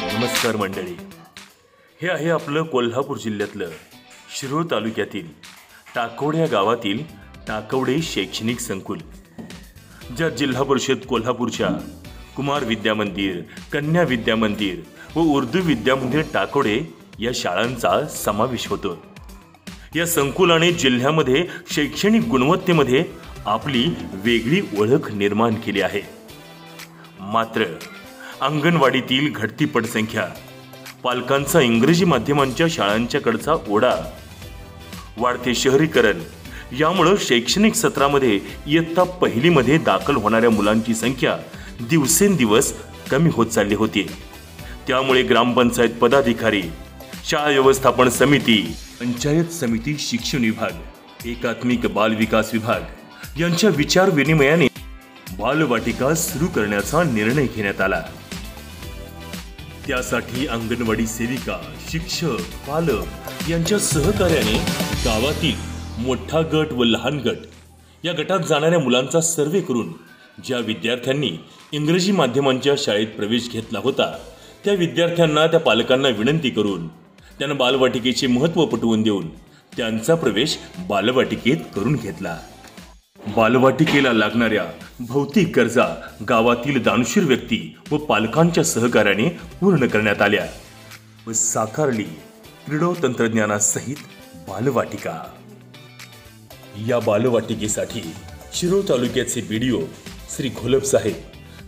नमस्कार मंडळी, हे आहे आपलं कोल्हापूर जिल्ह्यातलं शिरोळ तालुक्यातील टाकवडे या गावातील टाकवडे शैक्षणिक संकुल, ज्या जिल्हा परिषद कोल्हापूरच्या कुमार विद्या मंदिर, कन्या विद्या मंदिर व उर्दू विद्या मंदिर टाकवडे या शाळांचा समावेश होतो। या संकुलाने जिल्ह्यामध्ये शैक्षणिक गुणवत्तेमध्ये आपली वेगळी ओळख निर्माण केली आहे। मात्र अंगणवाडीतील घटती पटसंख्या, पालकांचा इंग्रजी माध्यमांच्या शाळांच्याकडचा ओढा, वाढते शहरीकरण यामुळे शैक्षणिक सत्रामध्ये इयत्ता पहिलीमध्ये दाखल होणाऱ्या मुलांची संख्या दिवसेंदिवस कमी होत चालली होती। त्यामुळे ग्रामपंचायत पदाधिकारी, शाळा व्यवस्थापन समिती, पंचायत समिती, शिक्षण विभाग, एकात्मिक बाल विकास विभाग यांच्या विचार विनिमयाने बालवाटिका सुरू करण्याचा निर्णय घेण्यात आला। त्यासाठी अंगणवाडी सेविका, शिक्षक, पालक यांच्या सहकार्याने गावातील मोठा गट व लहान गट या गटात जाणाऱ्या मुलांचा सर्वे करून ज्या विद्यार्थ्यांनी इंग्रजी माध्यमांच्या शाळेत प्रवेश घेतला होता त्या विद्यार्थ्यांना, त्या पालकांना विनंती करून त्यांना बालवाटिकेचे महत्त्व पटवून देऊन त्यांचा प्रवेश बालवाटिकेत करून घेतला। बालवाटिकेला लागणाऱ्या भौतिक गरजा गावातील दानशूर व्यक्ती व पालकांच्या सहकार्याने पूर्ण करण्यात आल्या व साकारली क्रीडो तंत्रज्ञानासहित बालवाटिका। या बालवाटिकेसाठी शिरोळ तालुक्याचे BDO श्री घोलप साहेब,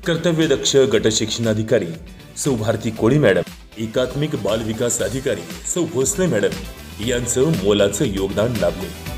कर्तव्यदक्ष गट शिक्षणाधिकारी सौ भारती कोळी मॅडम, एकात्मिक बाल विकास अधिकारी सौ भोसले मॅडम यांचं मोलाचं योगदान लाभले।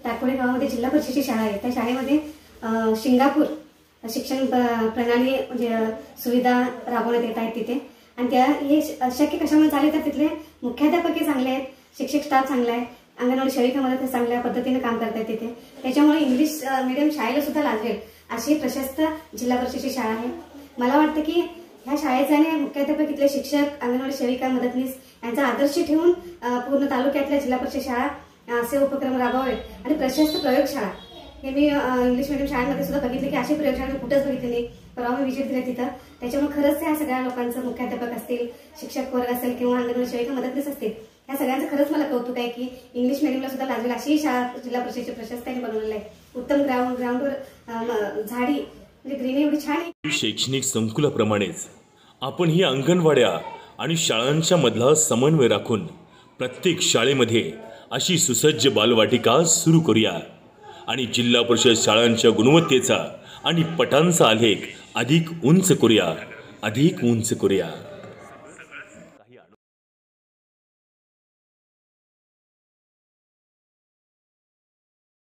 टाकवडे गावामध्ये जिल्हा परिषदेची शाळा आहे। त्या शाळेमध्ये सिंगापूर शिक्षण प्रणाली म्हणजे सुविधा राबवण्यात येत आहेत तिथे, आणि त्या हे शक्य कशामुळे झाले तर तिथले मुख्याध्यापक चांगले आहेत, शिक्षक स्टाफ चांगला आहे, अंगणवाडी सेविकामध्ये ते चांगल्या पद्धतीने काम करतात तिथे। त्याच्यामुळे इंग्लिश मीडियम शाळेला सुद्धा लाजेल अशी प्रशस्त जिल्हा परिषदेची शाळा आहे। मला वाटतं की ह्या शाळेचा आणि मुख्याध्यापक इथले शिक्षक, अंगणवाडी सेविका, मदतनीस यांचा आदर्श ठेवून पूर्ण तालुक्यातल्या जिल्हा परिषद शाळा असे उपक्रम राबवावे आणि प्रशस्त प्रयोगशाळा हे मी इंग्लिश मीडियम शाळांमध्ये सुद्धा बघितले की अशी प्रयोगशाळा मी कुठंच बघितली नाही. परवा मी विजिट दिली तिथं. त्याच्यामुळे खरंच ह्या सगळ्या लोकांचं, मुख्याध्यापक असतील, शिक्षक वर्ग असेल किंवा अंगणवाडी सेविका, मदतनीस असतील, या सगळ्यांचं खरंच मला कौतुक आहे की इंग्लिश मीडियमला सुद्धा लागेल अशी शाळा जिल्हा परिषदेची प्रशस्तीने बनवलेली आहे. उत्तम ग्राउंडवर झाडी म्हणजे ग्रीनरी एवढी छान आहे. शैक्षणिक संकुलाप्रमाणेच आपण ही अंगणवाड्या आणि शाळांच्या मधला समन्वय राखून प्रत्येक शाळेमध्ये अशी सुसज्ज बालवाटिका सुरू करूया आणि जिल्हा परिषद शाळांच्या गुणवत्तेचा आणि पटांचा आलेख अधिक उंच करूया.